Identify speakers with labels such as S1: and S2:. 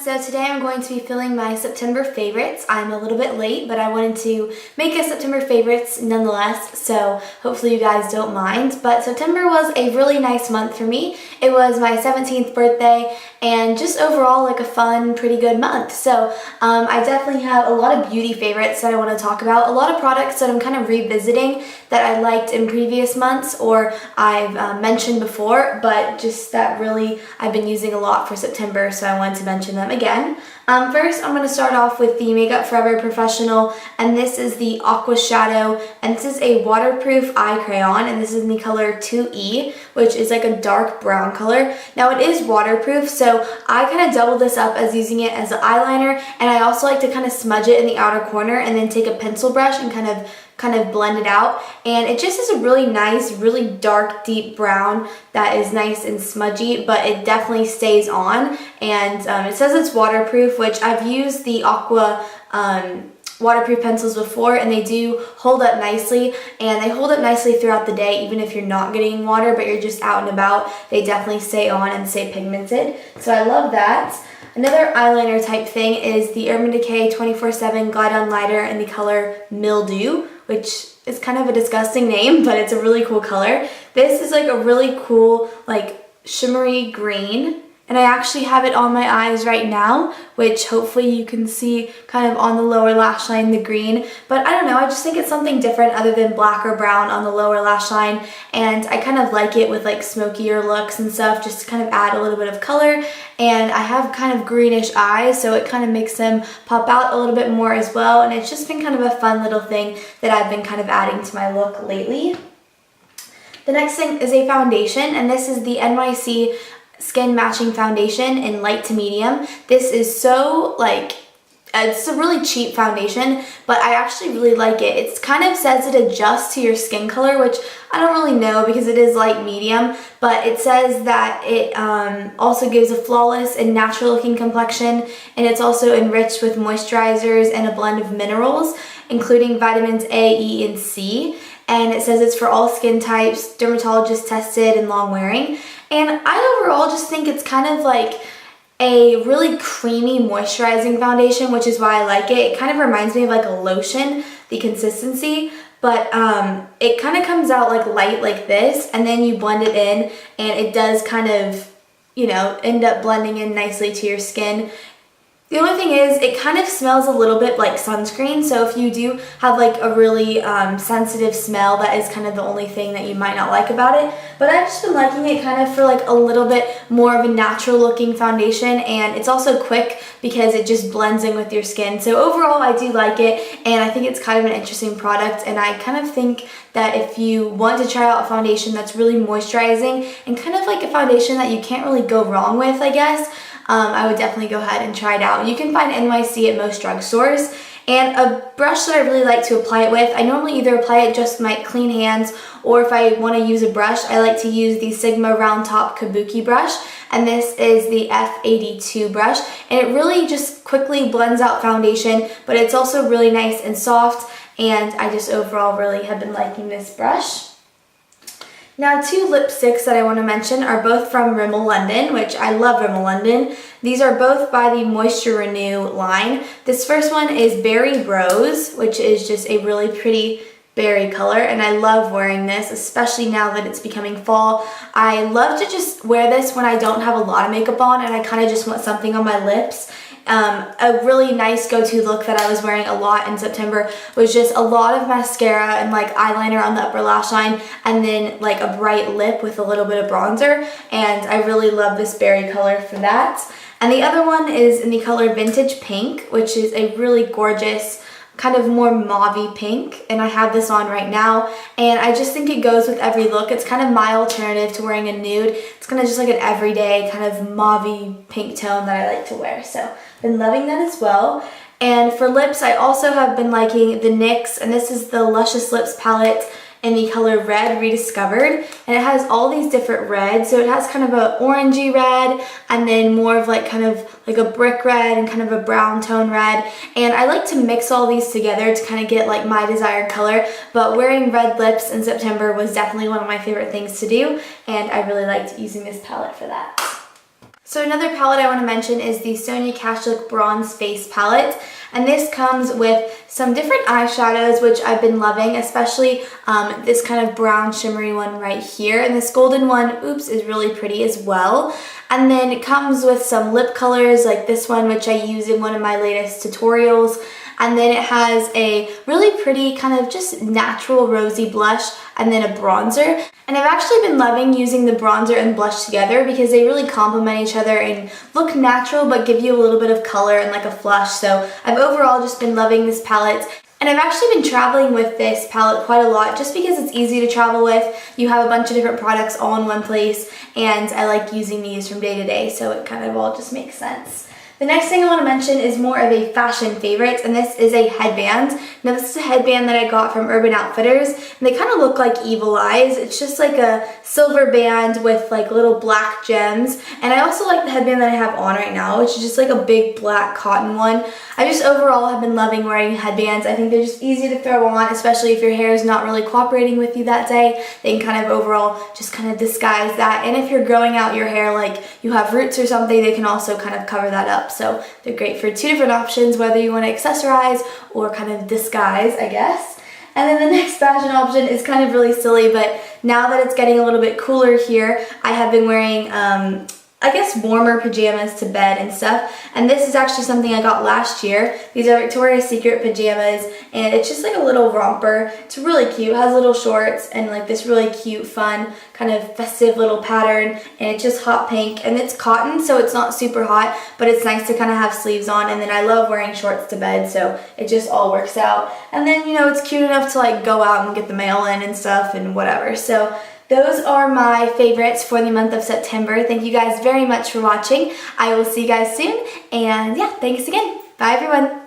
S1: So today I'm going to be filling my September favorites. I'm a little bit late, but I wanted to make a September favorites nonetheless, so hopefully you guys don't mind. But September was a really nice month for me. It was my 17th birthday and just overall like a fun, pretty good month. So I definitely have a lot of beauty favorites that I want to talk about, a lot of products that I'm kind of revisiting that I liked in previous months or I've mentioned before, but just that really I've been using a lot for September, so I wanted to mention them again. First, I'm going to start off with the Makeup Forever Professional, and this is the Aqua Shadow, and this is a waterproof eye crayon, and this is in the color 2E, which is like a dark brown color. Now it is waterproof, so I kind of double this up as using it as an eyeliner, and I also like to kind of smudge it in the outer corner and then take a pencil brush and kind of blend it out, and it just is a really nice, really dark, deep brown that is nice and smudgy, but it definitely stays on, and it says it's waterproof, which I've used the Aqua waterproof pencils before, and they do hold up nicely, and they hold up nicely throughout the day, even if you're not getting water, but you're just out and about. They definitely stay on and stay pigmented, so I love that. Another eyeliner type thing is the Urban Decay 24/7 Glide On Lighter in the color Mildew, which is kind of a disgusting name, but it's a really cool color. This is like a really cool, like shimmery green, and I actually have it on my eyes right now, which hopefully you can see kind of on the lower lash line, the green. But I don't know, I just think it's something different other than black or brown on the lower lash line, and I kind of like it with like smokier looks and stuff, just to kind of add a little bit of color. And I have kind of greenish eyes, so it kind of makes them pop out a little bit more as well, and it's just been kind of a fun little thing that I've been kind of adding to my look lately. The next thing is a foundation, and this is the NYC Skin Matching Foundation in light to medium. This is so like, it's a really cheap foundation, but I actually really like it. It kind of says it adjusts to your skin color, which I don't really know because it is light medium, but it says that it also gives a flawless and natural looking complexion, and it's also enriched with moisturizers and a blend of minerals, including vitamins A, E, and C. And it says it's for all skin types, dermatologist tested, and long wearing. And I overall just think it's kind of like a really creamy moisturizing foundation, which is why I like it. It kind of reminds me of like a lotion, the consistency, but it kind of comes out like light like this, and then you blend it in, and it does kind of, you know, end up blending in nicely to your skin. The only thing is, it kind of smells a little bit like sunscreen, so if you do have like a really sensitive smell, that is kind of the only thing that you might not like about it. But I've just been liking it kind of for like a little bit more of a natural looking foundation, and it's also quick because it just blends in with your skin. So overall, I do like it, and I think it's kind of an interesting product, and I kind of think that if you want to try out a foundation that's really moisturizing and kind of like a foundation that you can't really go wrong with, I guess, I would definitely go ahead and try it out. You can find NYC at most drugstores. And a brush that I really like to apply it with, I normally either apply it just with my clean hands, or if I want to use a brush, I like to use the Sigma Round Top Kabuki brush, and this is the F82 brush, and it really just quickly blends out foundation, but it's also really nice and soft, and I just overall really have been liking this brush. Now, two lipsticks that I want to mention are both from Rimmel London, which I love Rimmel London. These are both by the Moisture Renew line. This first one is Berry Rose, which is just a really pretty berry color, and I love wearing this, especially now that it's becoming fall. I love to just wear this when I don't have a lot of makeup on and I kind of just want something on my lips. A really nice go-to look that I was wearing a lot in September was just a lot of mascara and like eyeliner on the upper lash line, and then like a bright lip with a little bit of bronzer, and I really love this berry color for that. And the other one is in the color Vintage Pink, which is a really gorgeous kind of more mauve-y pink, and I have this on right now, and I just think it goes with every look. It's kind of my alternative to wearing a nude. It's kind of just like an everyday kind of mauve-y pink tone that I like to wear, so been loving that as well. And for lips, I also have been liking the NYX, and this is the Luscious Lips palette in the color Red Rediscovered, and it has all these different reds. So it has kind of a orangey red, and then more of like kind of like a brick red and kind of a brown tone red, and I like to mix all these together to kind of get like my desired color. But wearing red lips in September was definitely one of my favorite things to do, and I really liked using this palette for that. So another palette I want to mention is the Sonia Kashuk Bronze Face Palette. And this comes with some different eyeshadows, which I've been loving, especially this kind of brown shimmery one right here. And this golden one, oops, is really pretty as well. And then it comes with some lip colors like this one, which I use in one of my latest tutorials. And then it has a really pretty kind of just natural rosy blush and then a bronzer. And I've actually been loving using the bronzer and blush together because they really complement each other and look natural but give you a little bit of color and like a flush. So I've overall just been loving this palette. And I've actually been traveling with this palette quite a lot just because it's easy to travel with. You have a bunch of different products all in one place, and I like using these from day to day, so it kind of all just makes sense. The next thing I want to mention is more of a fashion favorite, and this is a headband. Now this is a headband that I got from Urban Outfitters, and they kind of look like evil eyes. It's just like a silver band with like little black gems, and I also like the headband that I have on right now, which is just like a big black cotton one. I just overall have been loving wearing headbands. I think they're just easy to throw on, especially if your hair is not really cooperating with you that day. They can kind of overall just kind of disguise that, and if you're growing out your hair like you have roots or something, they can also kind of cover that up. So they're great for two different options, whether you want to accessorize or kind of disguise, I guess. And then the next fashion option is kind of really silly, but now that it's getting a little bit cooler here, I have been wearing I guess warmer pajamas to bed and stuff, and this is actually something I got last year. These are Victoria's Secret pajamas, and it's just like a little romper. It's really cute. It has little shorts and like this really cute, fun, kind of festive little pattern, and it's just hot pink, and it's cotton, so it's not super hot, but it's nice to kind of have sleeves on, and then I love wearing shorts to bed, so it just all works out. And then, you know, it's cute enough to like go out and get the mail in and stuff and whatever. So those are my favorites for the month of September. Thank you guys very much for watching. I will see you guys soon, and yeah, thanks again. Bye everyone.